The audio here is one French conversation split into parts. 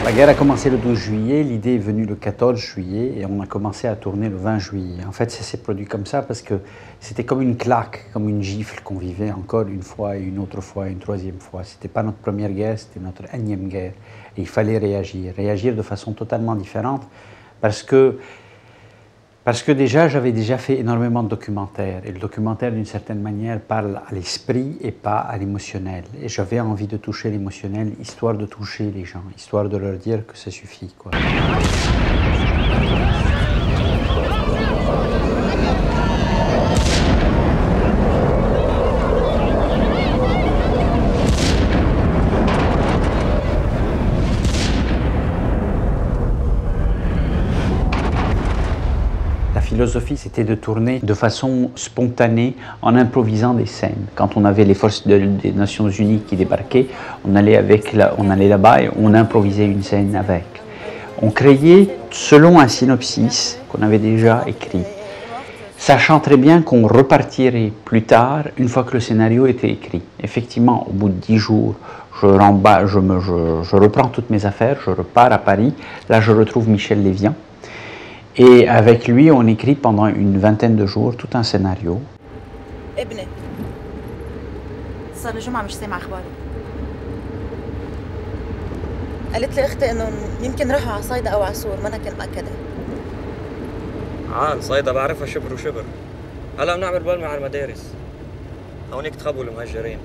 La guerre a commencé le 12 juillet, l'idée est venue le 14 juillet et on a commencé à tourner le 20 juillet. En fait, ça s'est produit comme ça parce que c'était comme une claque, comme une gifle qu'on vivait encore une fois, une autre fois, une troisième fois. C'était pas notre première guerre, c'était notre énième guerre. Et il fallait réagir de façon totalement différente parce que déjà, j'avais déjà fait énormément de documentaires. Et le documentaire, d'une certaine manière, parle à l'esprit et pas à l'émotionnel. Et j'avais envie de toucher l'émotionnel, histoire de toucher les gens, histoire de leur dire que ça suffit, quoi. La philosophie, c'était de tourner de façon spontanée, en improvisant des scènes. Quand on avait les forces des Nations Unies qui débarquaient, on allait là-bas et on improvisait une scène avec. On créait selon un synopsis qu'on avait déjà écrit, sachant très bien qu'on repartirait plus tard une fois que le scénario était écrit. Effectivement, au bout de 10 jours, je reprends toutes mes affaires, je repars à Paris. Là, je retrouve Michel Lévian. Et avec lui, on écrit pendant une vingtaine de jours tout un scénario. ابني صار لي جمعة مش سامع أخباره. قالت لي أختي إنه يمكن راحوا على صيدا أو عسور، ما أنا كنت مأكدة. صيدا بعرفها شبر وشبر. هلا بنعمل بلمة على المدارس. هونيك تخبوا المهجرين.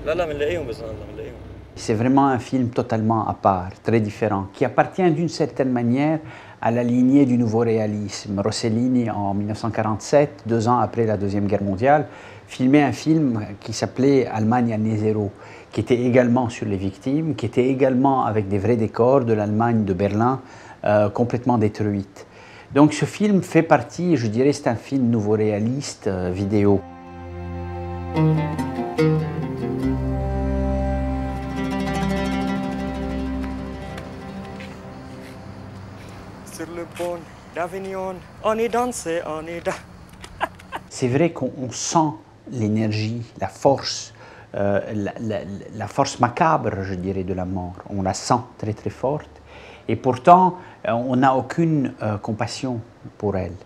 لا بنلاقيهم بإذن الله بنلاقيهم. C'est vraiment un film totalement à part, très différent, qui appartient d'une certaine manière à la lignée du nouveau réalisme. Rossellini, en 1947, 2 ans après la Deuxième Guerre mondiale, filmait un film qui s'appelait Allemagne année zéro, qui était également sur les victimes, qui était également avec des vrais décors de l'Allemagne de Berlin complètement détruite. Donc ce film fait partie, je dirais, c'est un film nouveau réaliste vidéo. C'est vrai qu'on sent l'énergie, la force, la force macabre, je dirais, de la mort. On la sent très très forte et pourtant on n'a aucune compassion pour elle.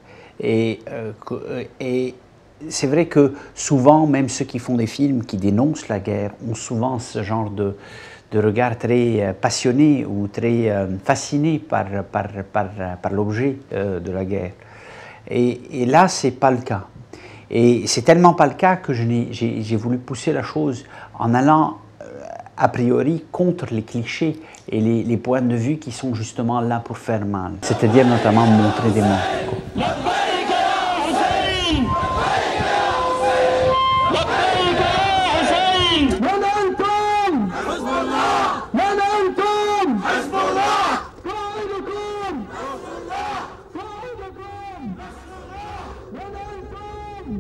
Et c'est vrai que souvent, même ceux qui font des films qui dénoncent la guerre ont souvent ce genre de regard très passionné ou très fasciné par l'objet de la guerre. Et là, ce n'est pas le cas. Et c'est tellement pas le cas que j'ai voulu pousser la chose en allant a priori contre les clichés et les points de vue qui sont justement là pour faire mal. C'est-à-dire notamment montrer des morts.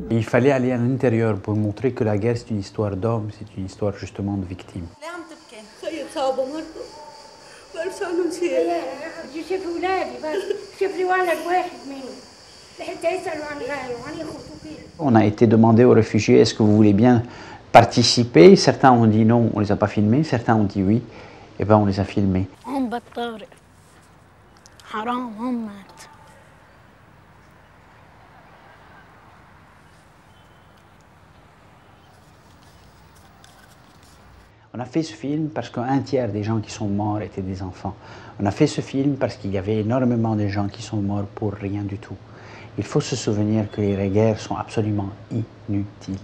Il fallait aller à l'intérieur pour montrer que la guerre c'est une histoire d'hommes, c'est une histoire justement de victimes. On a été demandé aux réfugiés, est-ce que vous voulez bien participer? Certains ont dit non, on ne les a pas filmés, certains ont dit oui, et bien on les a filmés. On a fait ce film parce qu'un tiers des gens qui sont morts étaient des enfants. On a fait ce film parce qu'il y avait énormément de gens qui sont morts pour rien du tout. Il faut se souvenir que les guerres sont absolument inutiles.